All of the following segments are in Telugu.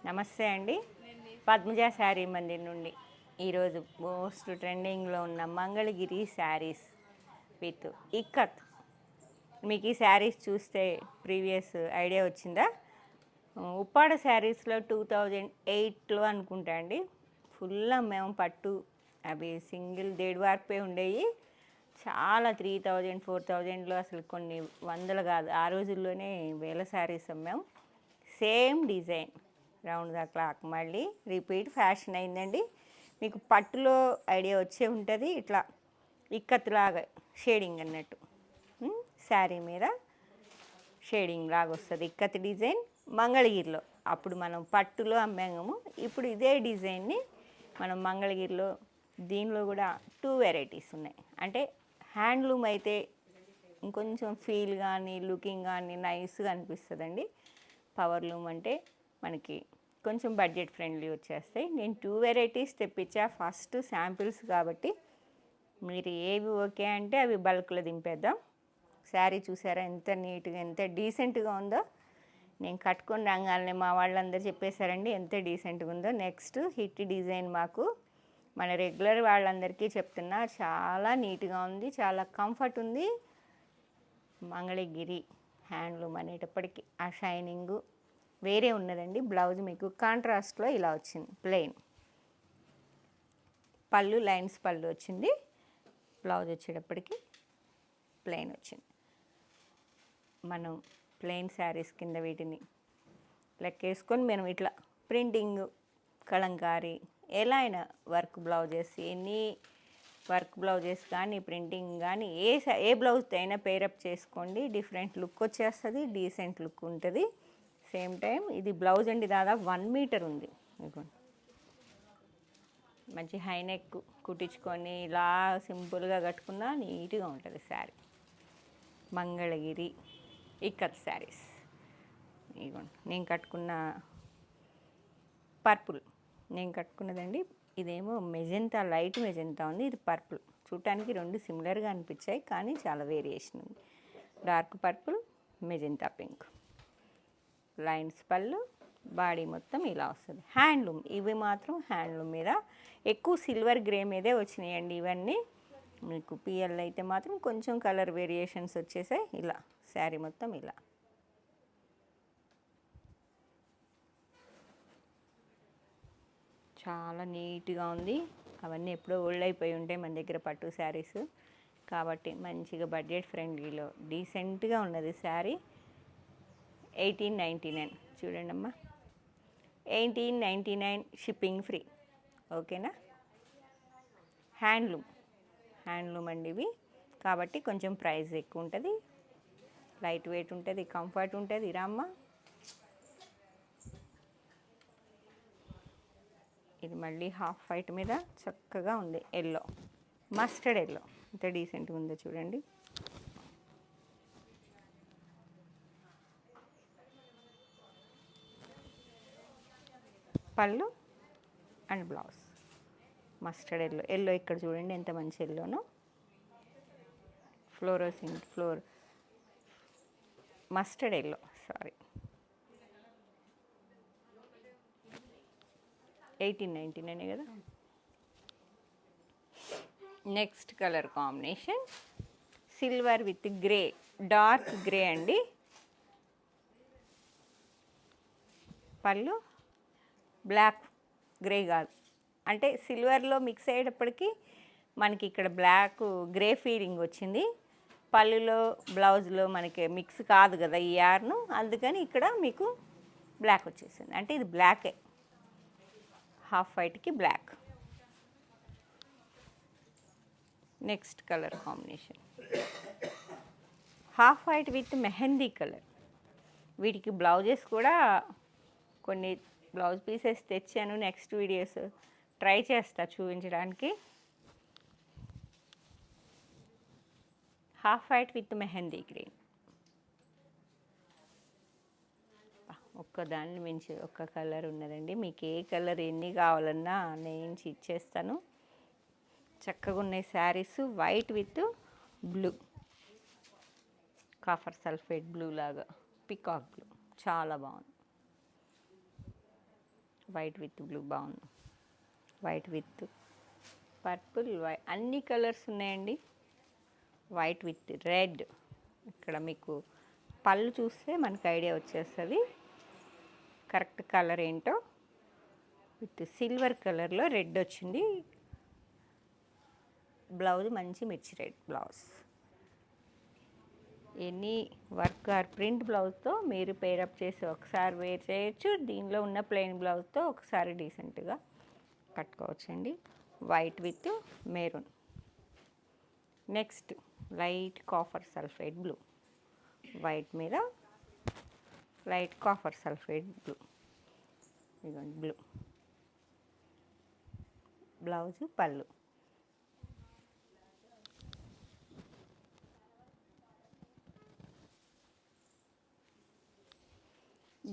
నమస్తే అండి. పద్మజ శారీ మందిర్ నుండి ఈరోజు మోస్ట్ ట్రెండింగ్లో ఉన్న మంగళగిరి శారీస్ విత్ ఇక్కత్. మీకు ఈ శారీస్ చూస్తే ప్రీవియస్ ఐడియా వచ్చిందా? ఉప్పాడ శారీస్లో 2008లో అనుకుంటా అండి ఫుల్ మేము పట్టు అవి సింగిల్ దేడు వార్పే ఉండేవి. చాలా 3000 4000లో అసలు కొన్ని వందలు కాదు, ఆ రోజుల్లోనే వేల శారీస్ అమ్మాము. Same design round the clock మళ్ళీ రిపీట్ ఫ్యాషన్ అయిందండి. మీకు పట్టులో ఐడియా వచ్చే ఉంటుంది, ఇట్లా ఇక్కత్లాగా షేడింగ్ అన్నట్టు శారీ మీద షేడింగ్ లాగా వస్తుంది. ఇక్కత్ డిజైన్ మంగళగిరిలో అప్పుడు మనం పట్టులో అమ్మాము. ఇప్పుడు ఇదే డిజైన్ని మనం మంగళగిరిలో దీనిలో కూడా 2 వెరైటీస్ ఉన్నాయి. అంటే హ్యాండ్లూమ్ అయితే ఇంకొంచెం ఫీల్ కానీ లుకింగ్ కానీ నైస్గా అనిపిస్తుందండి. పవర్లూమ్ అంటే మనకి కొంచెం బడ్జెట్ ఫ్రెండ్లీ వచ్చేస్తాయి. నేను 2 వెరైటీస్ తెప్పించా, ఫస్ట్ శాంపిల్స్ కాబట్టి మీరు ఏవి ఓకే అంటే అవి బల్క్లో దింపేద్దాం. శారీ చూసారా ఎంత నీట్గా ఎంత డీసెంట్గా ఉందో. నేను కట్టుకొని రంగాలని మా వాళ్ళందరూ చెప్పేశారండి ఎంత డీసెంట్గా ఉందో. నెక్స్ట్ హిట్ డిజైన్ మాకు మన రెగ్యులర్ వాళ్ళందరికీ చెప్తున్నా, చాలా నీట్గా ఉంది, చాలా కంఫర్ట్ ఉంది. మంగళగిరి హ్యాండ్లూమ్ అనేటప్పటికీ ఆ షైనింగు వేరే ఉన్నదండి. బ్లౌజ్ మీకు కాంట్రాస్ట్లో ఇలా వచ్చింది, ప్లెయిన్ పళ్ళు లైన్స్ పళ్ళు వచ్చింది. బ్లౌజ్ వచ్చేటప్పటికి ప్లెయిన్ వచ్చింది. మనం ప్లెయిన్ శారీస్ కింద వీటిని లెక్కేసుకొని మనం ఇట్లా ప్రింటింగ్ కలంకారీ ఎలా అయినా work blouses, any work blouses కానీ ప్రింటింగ్ కానీ ఏ బ్లౌజ్తో అయినా పేరప్ చేసుకోండి. డిఫరెంట్ లుక్ వచ్చేస్తుంది, డీసెంట్ లుక్ ఉంటుంది. సేమ్ టైం ఇది బ్లౌజ్ అండి దాదాపు 1 మీటర్ ఉంది. మీకు మంచి హైనెక్ కుట్టించుకొని ఇలా సింపుల్గా కట్టుకున్నా నీట్గా ఉంటుంది శారీ. మంగళగిరి ఇక్కత్ శారీస్. ఇదిగోండి నేను కట్టుకున్న పర్పుల్, నేను కట్టుకున్నదండి. ఇదేమో మెజెంతా, లైట్ మెజెంతా ఉంది, ఇది పర్పుల్. చూడటానికి 2 సిమిలర్గా అనిపించాయి కానీ చాలా వేరియేషన్ ఉంది. Dark purple, magenta pink, lines పళ్ళు, బాడీ మొత్తం ఇలా వస్తుంది. హ్యాండ్లూమ్ ఇవి మాత్రం హ్యాండ్లూమ్ మీద ఎక్కువ సిల్వర్ గ్రే మీదే వచ్చినాయండి ఇవన్నీ. మీకు పిఎల్ అయితే మాత్రం కొంచెం కలర్ వేరియేషన్స్ వచ్చేసాయి. ఇలా శారీ మొత్తం ఇలా చాలా నీట్గా ఉంది. అవన్నీ ఎప్పుడో ఓల్డ్ అయిపోయి ఉంటాయి మన దగ్గర పట్టు శారీస్ కాబట్టి మంచిగా బడ్జెట్ ఫ్రెండ్లీలో డీసెంట్గా ఉన్నది శారీ. 1899 చూడండి అమ్మా, 1899 షిప్పింగ్ ఫ్రీ. ఓకేనా? హ్యాండ్లూమ్ అండి ఇవి కాబట్టి కొంచెం ప్రైస్ ఎక్కువ ఉంటుంది, లైట్ వెయిట్ ఉంటుంది, కంఫర్ట్ ఉంటుంది. రామ్మ ఇది మళ్ళీ హాఫ్ వైట్ మీద చక్కగా ఉంది, ఎల్లో మస్టర్డ్ ఎల్లో ఎంత డీసెంట్గా ఉందో చూడండి. పళ్ళు అండ్ బ్లౌజ్ మస్టర్డ్ ఎల్లో ఇక్కడ చూడండి ఎంత మంచి ఎల్లోనో. ఫ్లోర్ మస్టర్డ్ ఎల్లో, సారీ 1899 కదా. Next colour combination silver with grey, dark grey అండి. పళ్ళు బ్లాక్ గ్రే కాదు, అంటే సిల్వర్లో మిక్స్ అయ్యేటప్పటికి మనకి ఇక్కడ బ్లాక్ గ్రే ఫీలింగ్ వచ్చింది. పళ్ళులో బ్లౌజ్లో మనకి మిక్స్ కాదు కదా ఈ యార్ను, అందుకని ఇక్కడ మీకు బ్లాక్ వచ్చేసింది. అంటే ఇది బ్లాకే, హాఫ్ వైట్కి black. Next colour combination half white with mehndi colour. వీటికి బ్లౌజెస్ కూడా కొన్ని బ్లౌజ్ పీసెస్ తెచ్చాను, నెక్స్ట్ వీడియోస్ ట్రై చేస్తా చూపించడానికి. Half white with mehndi green. ఒక్కదాన్ని మించి ఒక్క కలర్ ఉన్నదండి. మీకు ఏ కలర్ ఎన్ని కావాలన్నా నేను ఇచ్చేస్తాను. చక్కగా ఉన్నాయి saris. White with blue, copper sulphate blue లాగా పికాక్ బ్లూ, చాలా బాగుంది. వైట్ విత్ బ్లూ బాగుంది. వైట్ విత్ పర్పుల్, అన్ని కలర్స్ ఉన్నాయండి. White with red. ఇక్కడ మీకు పళ్ళు చూస్తే మనకు ఐడియా వచ్చేస్తుంది కరెక్ట్ కలర్ ఏంటో. విత్ సిల్వర్ కలర్లో రెడ్ వచ్చింది. బ్లౌజ్ మంచి మిర్చి red blouse. Any work or print బ్లౌజ్తో మీరు పేరప్ చేసి ఒకసారి వేర్ చేయొచ్చు. దీనిలో ఉన్న ప్లెయిన్ బ్లౌజ్తో ఒకసారి డీసెంట్గా కట్టుకోవచ్చండి. White with maroon. Next light copper sulphate blue. White మీద లైట్ కాఫర్ సల్ఫేట్ బ్లూ. ఇదిగోండి బ్లూ. బ్లౌజు పళ్ళు.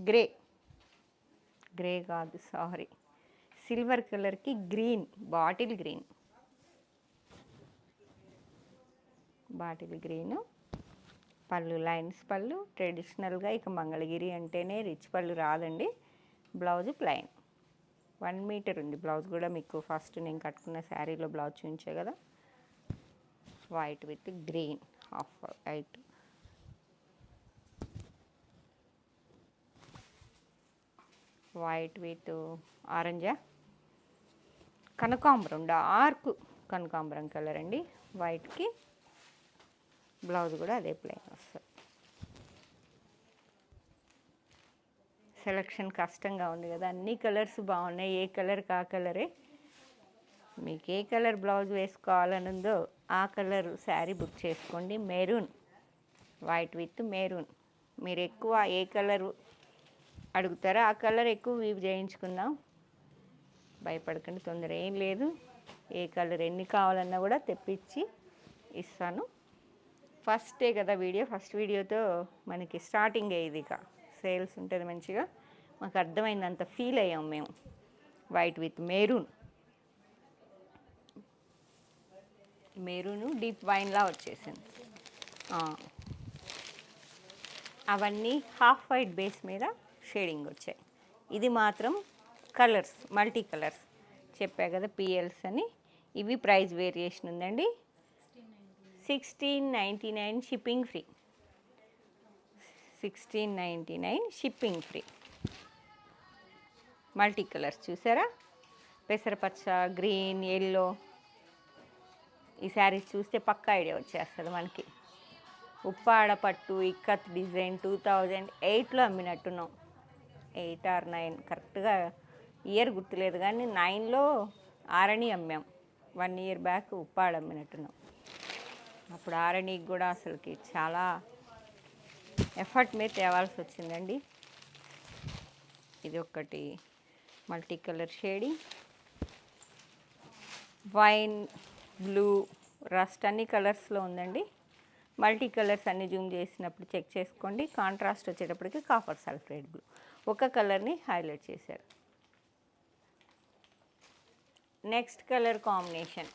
గ్రే, గ్రే కాదు సారీ, సిల్వర్ కలర్కి green, bottle green. Bottle green. పళ్ళు లైన్స్ పళ్ళు. ట్రెడిషనల్గా ఇక మంగళగిరి అంటేనే రిచ్ పళ్ళు రాదండి. Blouse plain. 1 మీటర్ ఉంది బ్లౌజ్ కూడా. మీకు ఫస్ట్ నేను కట్టుకున్న శారీలో బ్లౌజ్ చూపించే కదా. White with green, half white. White with ఆరెంజా, కనకాంబరం, డార్క్ కనకాంబరం కలర్ అండి. వైట్కి బ్లౌజ్ కూడా అదే ప్లెయిన్ వస్తుంది. సెలక్షన్ కష్టంగా ఉంది కదా, అన్ని కలర్స్ బాగున్నాయి. ఏ కలర్ ఆ కలరే. మీకు ఏ కలర్ బ్లౌజ్ వేసుకోవాలని ఉందో ఆ కలర్ శారీ బుక్ చేసుకోండి. Maroon, white with maroon. మీరు ఎక్కువ ఏ కలర్ అడుగుతారో ఆ కలర్ ఎక్కువ వీవ్ చేయించుకుందాం. భయపడకండి, తొందర ఏం లేదు. ఏ కలర్ ఎన్ని కావాలన్నా కూడా తెప్పించి ఇస్తాను. ఫస్టే కదా వీడియో, ఫస్ట్ వీడియోతో మనకి స్టార్టింగ్ అయ్యేది. ఇక సేల్స్ ఉంటుంది మంచిగా. మాకు అర్థమైందంత ఫీల్ అయ్యాం మేము. White with maroon. Maroon deep వైన్లా వచ్చేసింది. అవన్నీ హాఫ్ వైట్ బేస్ మీద షేడింగ్ వచ్చాయి. ఇది మాత్రం కలర్స్, మల్టీ కలర్స్ చెప్పా కదా, పిఎల్స్ అని. ఇవి ప్రైస్ వేరియేషన్ ఉందండి. 1699 shipping free. 1699 shipping free. Multi colours చూసారా, పెసరపచ్చ, గ్రీన్, ఎల్లో. ఈ శారీస్ చూస్తే పక్కా ఐడియా వచ్చేస్తుంది మనకి. ఉప్పాడ పట్టు ఇక్కత్ డిజైన్ 2008లో అమ్మినట్టున్నాం. 8 or 9 కరెక్ట్గా ఇయర్ గుర్తులేదు, కానీ 9లో ఆరణి అమ్మాం. 1 year బ్యాక్ ఉప్పాడ అమ్మినట్టున్నాం. అప్పుడు ఆరణికి కూడా అసలుకి చాలా ఎఫర్ట్ మీద తేవాల్సి వచ్చిందండి. ఇది ఒకటి multi colour shading. Wine, blue, rust అన్ని కలర్స్లో ఉందండి. మల్టీ కలర్స్ అన్ని జూమ్ చేసినప్పుడు చెక్ చేసుకోండి. కాంట్రాస్ట్ వచ్చేటప్పటికి కాపర్ సల్ఫేట్ బ్లూ. ఒక కలర్ని హైలైట్ చేశారు. నెక్స్ట్ కలర్ కాంబినేషన్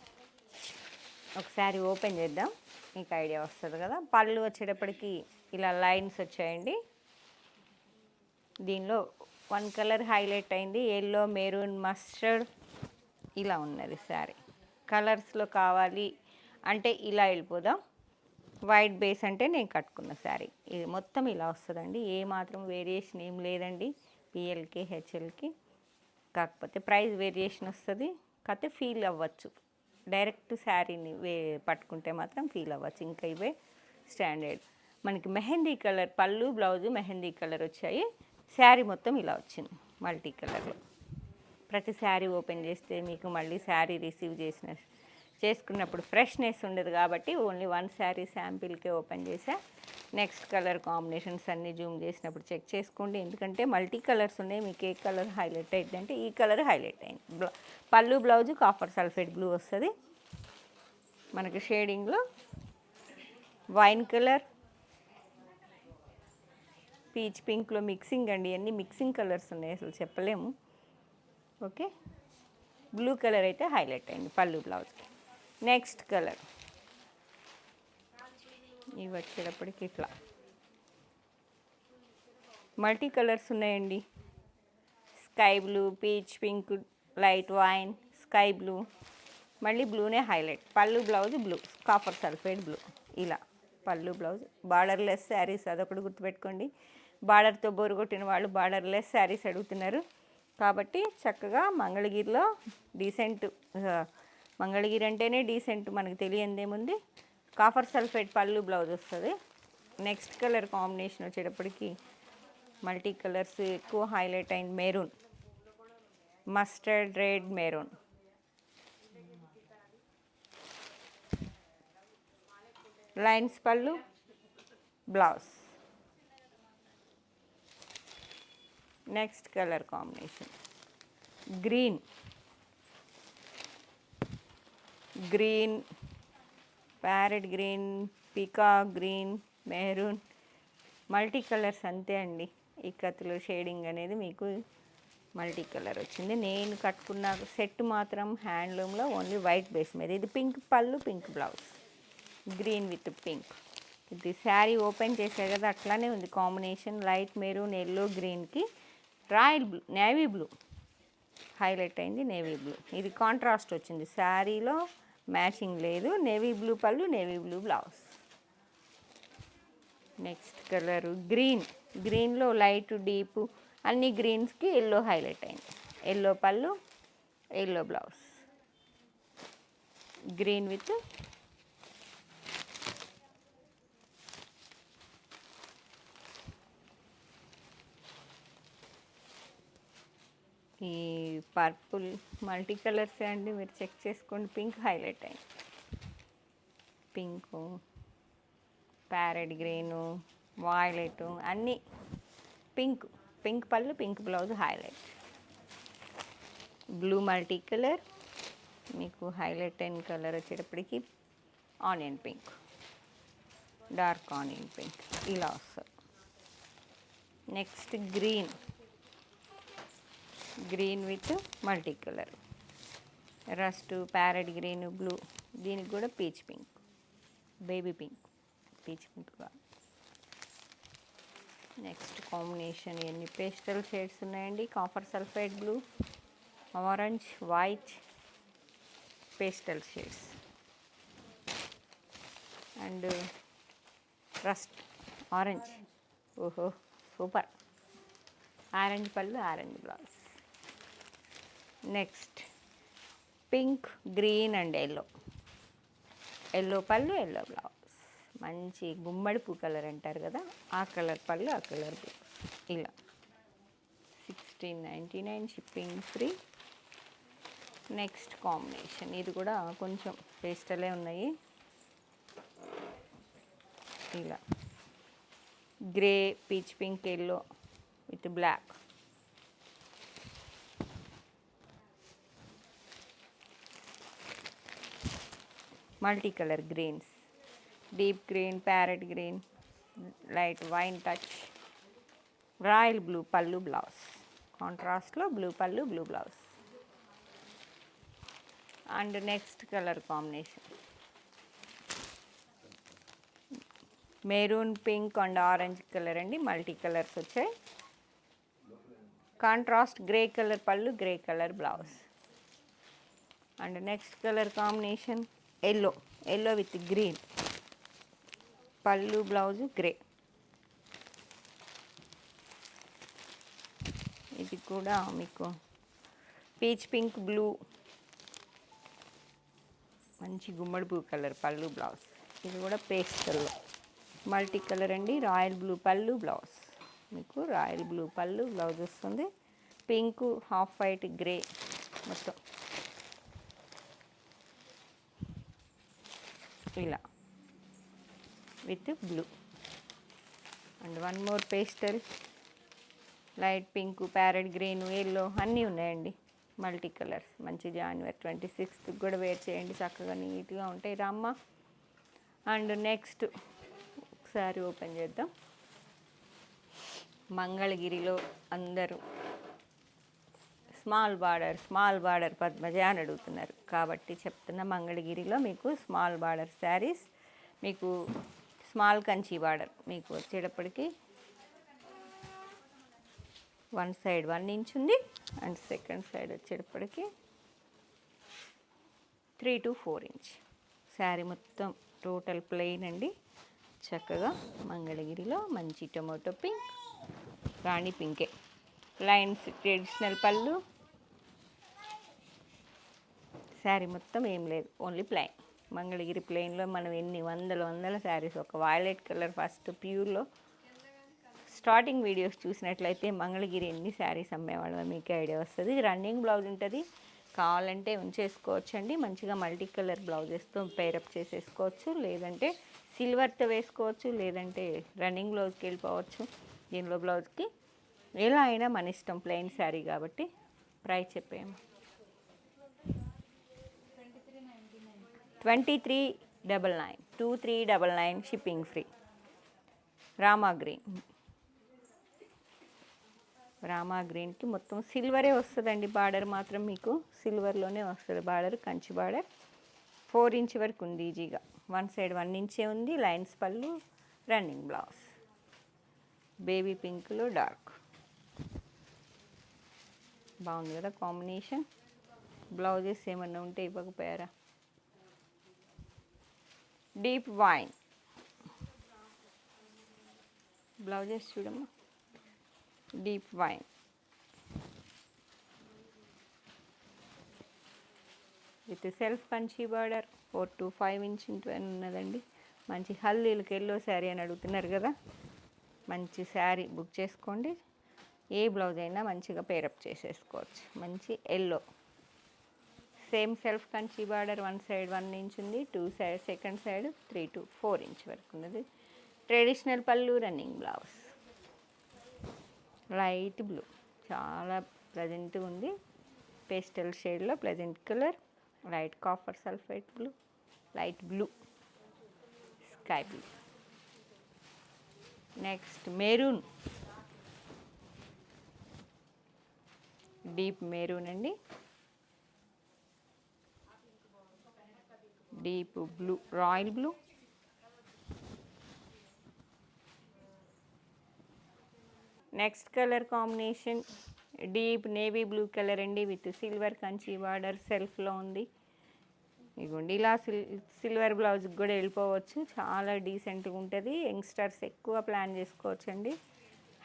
ఒకసారి ఓపెన్ చేద్దాం, మీకు ఐడియా వస్తుంది కదా. పళ్ళు వచ్చేటప్పటికి ఇలా లైన్స్ వచ్చాయండి. దీనిలో 1 కలర్ హైలైట్ అయింది, ఎల్లో, మెరూన్, మస్టర్డ్. ఇలా ఉన్నది శారీ. కలర్స్లో కావాలి అంటే ఇలా వెళ్ళిపోదాం. వైట్ బేస్ అంటే నేను కట్టుకున్న శారీ. ఇది మొత్తం ఇలా వస్తుందండి. ఏ మాత్రం వేరియేషన్ ఏం లేదండి పిఎల్కి, హెచ్ఎల్కి. కాకపోతే ప్రైస్ వేరియేషన్ వస్తుంది. కాకపోతే ఫీల్ అవ్వచ్చు. డైరెక్ట్ శారీని పట్టుకుంటే మాత్రం ఫీల్ అవ్వచ్చు. ఇంకా ఇవే స్టాండర్డ్. మనకి మెహందీ కలర్ పళ్ళు, బ్లౌజు మెహందీ కలర్ వచ్చాయి. శారీ మొత్తం ఇలా వచ్చింది మల్టీ కలర్లో. ప్రతి శారీ ఓపెన్ చేస్తే మీకు మళ్ళీ శారీ రిసీవ్ చేసుకున్నప్పుడు ఫ్రెష్నెస్ ఉండదు కాబట్టి ఓన్లీ 1 శారీ శాంపిల్కే ఓపెన్ చేసా. నెక్స్ట్ కలర్ కాంబినేషన్స్ అన్నీ జూమ్ చేసినప్పుడు చెక్ చేసుకోండి. ఎందుకంటే మల్టీ కలర్స్ ఉన్నాయి. మీకు ఏ కలర్ హైలైట్ అయింది అంటే ఈ కలర్ హైలైట్ అయింది. పళ్ళు, బ్లౌజు కాపర్ సల్ఫేట్ బ్లూ వస్తుంది. మనకి షేడింగ్లో వైన్ కలర్, పీచ్ పింక్లో మిక్సింగ్ అండి. అన్నీ మిక్సింగ్ కలర్స్ ఉన్నాయి, అసలు చెప్పలేము. ఓకే, బ్లూ కలర్ అయితే హైలైట్ అయింది పళ్ళు, బ్లౌజ్. నెక్స్ట్ కలర్ ఇవి వచ్చేటప్పటికి ఇట్లా మల్టీ కలర్స్ ఉన్నాయండి. Sky blue, peach pink, light wine, sky blue, మళ్ళీ బ్లూనే హైలైట్. పళ్ళు blouse blue, copper sulphate blue. ఇలా పళ్ళు బ్లౌజ్. బార్డర్లెస్ శారీస్ అదొకటి గుర్తుపెట్టుకోండి. బార్డర్తో బోరు కొట్టిన వాళ్ళు బార్డర్లెస్ శారీస్ అడుగుతున్నారు కాబట్టి చక్కగా మంగళగిరిలో డీసెంట్, మంగళగిరి అంటేనే డీసెంట్, మనకు తెలియందేముంది. కాపర్ సల్ఫేట్ పళ్ళు బ్లౌజ్ వస్తుంది. నెక్స్ట్ కలర్ కాంబినేషన్ వచ్చేటప్పటికి మల్టీ కలర్స్ ఎక్కువ హైలైట్ అయింది. Maroon, mustard red, maroon. Lines పళ్ళు, blouse. Next colour combination green, green, parrot green, peacock green, maroon. Multi colours అంతే అండి. ఈ కత్తులు షేడింగ్ అనేది మీకు మల్టీ కలర్ వచ్చింది. నేను కట్టుకున్న సెట్ మాత్రం హ్యాండ్లూమ్లో ఓన్లీ వైట్ బేస్ మీద. ఇది పింక్ పళ్ళు, pink blouse, green with pink. ఇది శారీ ఓపెన్ చేసే కదా అట్లానే ఉంది కాంబినేషన్. లైట్ మెరూన్, ఎల్లో, గ్రీన్కి royal blue, navy blue highlight అయింది. నేవీ బ్లూ ఇది కాంట్రాస్ట్ వచ్చింది, శారీలో మ్యాచింగ్ లేదు. నేవీ బ్లూ పళ్ళు, navy blue blouse. Next colour green, గ్రీన్లో లైట్, డీపు అన్ని గ్రీన్స్కి ఎల్లో హైలైట్ అయింది. ఎల్లో పళ్ళు, ఎల్లో బ్లౌజ్, గ్రీన్ విత్ ఈ పర్పుల్ మల్టీ కలర్స్ అండి, మీరు చెక్ చేసుకోండి. పింక్ హైలైట్ అయింది, పింకు, ప్యారెట్ గ్రీను, వాయిలెట్ అన్నీ పింక్. పింక్ పళ్ళు, pink blouse highlight. Blue multi colour మీకు హైలైట్ అయిన కలర్ వచ్చేటప్పటికి onion pink, dark onion pink ఇలా వస్తుంది. Next green, green with multi colour, rust, parrot green, blue. దీనికి కూడా peach pink, baby pink, peach pink. Next combination ఎన్ని పేస్టల్ షేడ్స్ ఉన్నాయండి. Copper sulphide blue, orange, white, pastel shades and rust orange. ఓహో సూపర్. ఆరెంజ్ పళ్ళు, orange blouse. Next pink, green and yellow. Yellow పళ్ళు, ఎల్లో బ్లౌజ్. మంచి గుమ్మడి పూ కలర్ అంటారు కదా, ఆ కలర్ పళ్ళు, ఆ కలర్ బ్లౌజ్. ఇలా 1699 షిప్పింగ్ ఫ్రీ. నెక్స్ట్ కాంబినేషన్ ఇది కూడా కొంచెం పేస్టలే ఉన్నాయి. ఇలా grey, peach pink, yellow with black. Multi colour greens, deep green, parrot green, light wine touch, royal blue pallu blouse. కాంట్రాస్ట్లో blue pallu, blue blouse. And next colour combination maroon, pink and orange colour అండి. మల్టీ కలర్స్ వచ్చాయి. Contrast grey colour pallu, grey colour blouse. And next colour combination yellow, yellow with green, pallu blouse grey. ఇది కూడా మీకు పీచ్ పింక్, బ్లూ, మంచి గుమ్మడి పువ్వు కలర్ పళ్ళు బ్లౌజ్. ఇది కూడా పేస్టల్లో మల్టీ కలర్ అండి. రాయల్ బ్లూ పళ్ళు బ్లౌజ్, మీకు రాయల్ బ్లూ పళ్ళు బ్లౌజ్ వస్తుంది. పింక్, హాఫ్ వైట్, గ్రే మొత్తం ఇలా with blue. And one more pastel, light pink, parrot green, yellow అన్నీ ఉన్నాయండి. Multi colours. మంచి January 26th కూడా వేర్ చేయండి, చక్కగా నీట్గా ఉంటాయి రామ్మ. అండ్ నెక్స్ట్ ఒకసారి ఓపెన్ చేద్దాం. మంగళగిరిలో అందరూ స్మాల్ బార్డర్ పద్మజ అని అడుగుతున్నారు కాబట్టి చెప్తున్న, మంగళగిరిలో మీకు స్మాల్ బార్డర్ శారీస్, మీకు స్మాల్ కంచి బార్డర్ మీకు వచ్చేటప్పటికి వన్ సైడ్ 1 ఇంచ్ ఉంది అండ్ సెకండ్ సైడ్ వచ్చేటప్పటికి 3 to 4 ఇంచ్. శారీ మొత్తం టోటల్ ప్లెయిన్ అండి. చక్కగా మంగళగిరిలో మంచి టొమాటో పింక్, రాణి పింకే లైన్స్, ట్రెడిషనల్ పళ్ళు. శారీ మొత్తం ఏం లేదు, ఓన్లీ ప్లెయిన్. మంగళగిరి ప్లెయిన్లో మనం ఎన్ని వందల శారీస్, ఒక వైలెట్ కలర్ ఫస్ట్ ప్యూర్లో స్టార్టింగ్ వీడియోస్ చూసినట్లయితే మంగళగిరి ఎన్ని శారీస్ అమ్మేవాళ్ళం మీకు ఐడియా వస్తుంది. రన్నింగ్ బ్లౌజ్ ఉంటుంది, కావాలంటే ఉంచేసుకోవచ్చు అండి. మంచిగా మల్టీ కలర్ బ్లౌజెస్తో పేరప్ చేసేసుకోవచ్చు, లేదంటే సిల్వర్తో వేసుకోవచ్చు, లేదంటే రన్నింగ్ బ్లౌజ్కి వెళ్ళిపోవచ్చు. దీనిలో బ్లౌజ్కి ఎలా అయినా మన ఇష్టం, ప్లెయిన్ శారీ కాబట్టి. ప్రైస్ చెప్పేము 2399, 2399 షిప్పింగ్ ఫ్రీ. రామా గ్రీన్కి మొత్తం సిల్వరే వస్తుందండి. బార్డర్ మాత్రం మీకు సిల్వర్లోనే వస్తుంది. బార్డర్ కంచి బార్డర్ 4 ఇంచ్ వరకు ఉంది ఈజీగా. వన్ సైడ్ 1 ఇంచే ఉంది. లైన్స్ పళ్ళు, రన్నింగ్ బ్లౌజ్ బేబీ పింక్లో డార్క్. బాగుంది కదా కాంబినేషన్. బ్లౌజెస్ ఏమన్నా ఉంటే ఇవ్వకపోయారా? డీప్ వైన్ బ్లౌజెస్ చూడమ్మా. Deep wine with self Kanchi border 4 to 5 inch ఉన్నదండి. మంచి హల్దీలకి ఎల్లో శారీ అని అడుగుతున్నారు కదా, మంచి శారీ బుక్ చేసుకోండి. ఏ బ్లౌజ్ అయినా మంచిగా పేరప్ చేసేసుకోవచ్చు. మంచి yellow, same self Kanchi border. One side 1 inch ఉంది, సెకండ్ సైడ్ 3 to 4 ఇంచ్ వరకు ఉన్నది. ట్రెడిషనల్ పళ్ళు, రన్నింగ్ బ్లౌజ్ లైట్ బ్లూ, చాలా ప్లెజెంట్గా ఉంది. పేస్టల్ షేడ్లో pleasant colour, light copper sulphate blue, light blue, sky blue. Next maroon, deep maroon అండి. Deep blue, royal blue, next colour combination deep navy blue colour అండి, విత్ సిల్వర్ కంచి బార్డర్ సెల్ఫ్లో ఉంది. ఇదిగోండి ఇలా సిల్వర్ బ్లౌజ్కి కూడా వెళ్ళిపోవచ్చు, చాలా డీసెంట్గా ఉంటుంది. యంగ్స్టర్స్ ఎక్కువ ప్లాన్ చేసుకోవచ్చు అండి.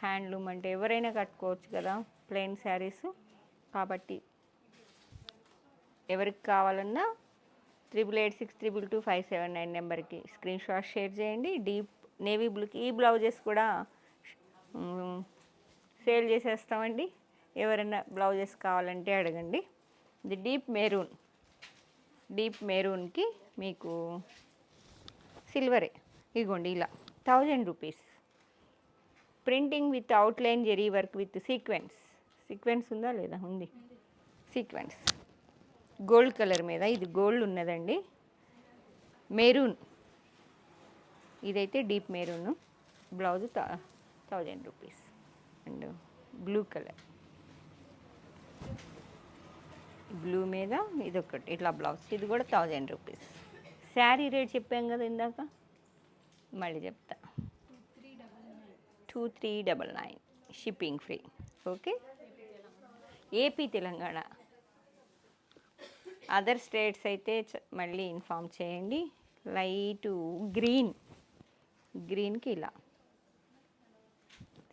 హ్యాండ్లూమ్ అంటే ఎవరైనా కట్టుకోవచ్చు కదా ప్లెయిన్ శారీస్. కాబట్టి ఎవరికి కావాలన్నా 8886222579 నెంబర్కి స్క్రీన్ షాట్ షేర్ చేయండి. డీప్ నేవీ బ్లూకి ఈ బ్లౌజెస్ కూడా సేల్ చేసేస్తామండి. ఎవరైనా బ్లౌజెస్ కావాలంటే అడగండి. ఇది డీప్ మెరూన్కి మీకు సిల్వరే. ఇదిగోండి ఇలా 1000 rupees. Printing with outline zari work with sequence ఉందా లేదా? ఉంది. సీక్వెన్స్ గోల్డ్ కలర్ మీద, ఇది గోల్డ్ ఉన్నదండి. మెరూన్, ఇదైతే deep maroon. Blouse 1000 rupees. And blue colour, blue మీద ఇదొకటి ఇట్లా బ్లౌజ్, ఇది కూడా 1000 రూపీస్. శారీ రేట్ చెప్పాం కదా ఇందాక, మళ్ళీ చెప్తా. 2399 shipping free. Okay. AP Telangana, other states అయితే మళ్ళీ ఇన్ఫామ్ చేయండి. లైట్ గ్రీన్కి ఇలా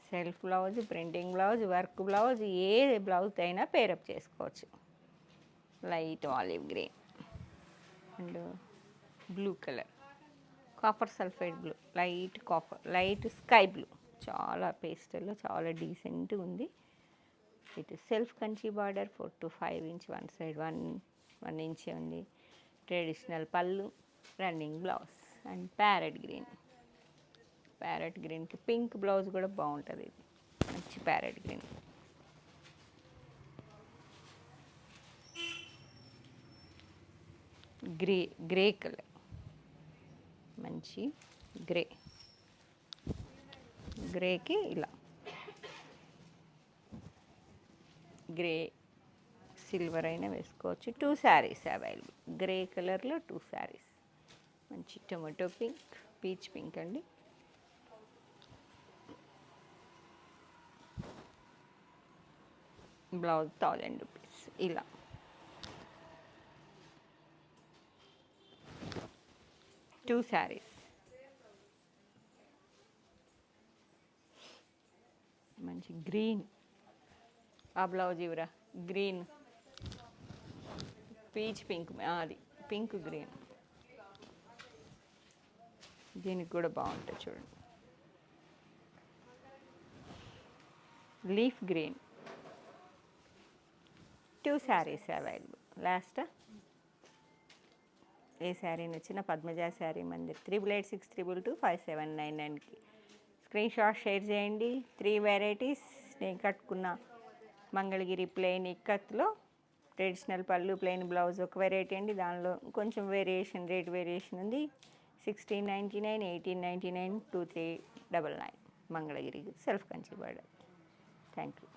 self blouse, printing blouse, work blouse, ఏ బ్లౌజ్ అయినా పేరప్ చేసుకోవచ్చు. Light olive green and blue colour, copper sulphate blue, light sky blue, చాలా పేస్టల్లో చాలా డీసెంట్గా ఉంది. With self Kanchi border 4 to 5 inch, one side 1 ఇంచే ఉంది. ట్రెడిషనల్ పళ్ళు, రన్నింగ్ బ్లౌజ్ అండ్ ప్యారెట్ గ్రీన్కి పింక్ బ్లౌజ్ కూడా బాగుంటుంది. ఇది మంచి ప్యారెట్ గ్రీన్. గ్రే కలర్, మంచి గ్రేకి ఇలా గ్రే సిల్వర్ అయినా వేసుకోవచ్చు. 2 శారీస్ అవైలబుల్. గ్రే కలర్లో 2 శారీస్. మంచి టొమాటో పింక్, పీచ్ పింక్ అండి. Blouse 1000 rupees. ఇలా టూ శారీస్. మంచి గ్రీన్, ఆ బ్లౌజ్ ఇవరా గ్రీన్, పీచ్ పింక్, అది పింక్ గ్రీన్. దీనికి కూడా బాగుంటుంది చూడండి. Leaf green. Two saris available. Last ఏ శారీ నచ్చిన పద్మజ శారీ మందిర్ 8886225799కి స్క్రీన్ షాట్ షేర్ చేయండి. 3 వెరైటీస్. నేను కట్టుకున్న మంగళగిరి ప్లెయిన్ ఇక్కత్లో ట్రెడిషనల్ పళ్ళు, ప్లెయిన్ బ్లౌజ్ ఒక వెరైటీ అండి. దానిలో కొంచెం వేరియేషన్, రేట్ వేరియేషన్ ఉంది. 1699, 1899, 2399 Mangalagiri self Kanchi border. Thank you.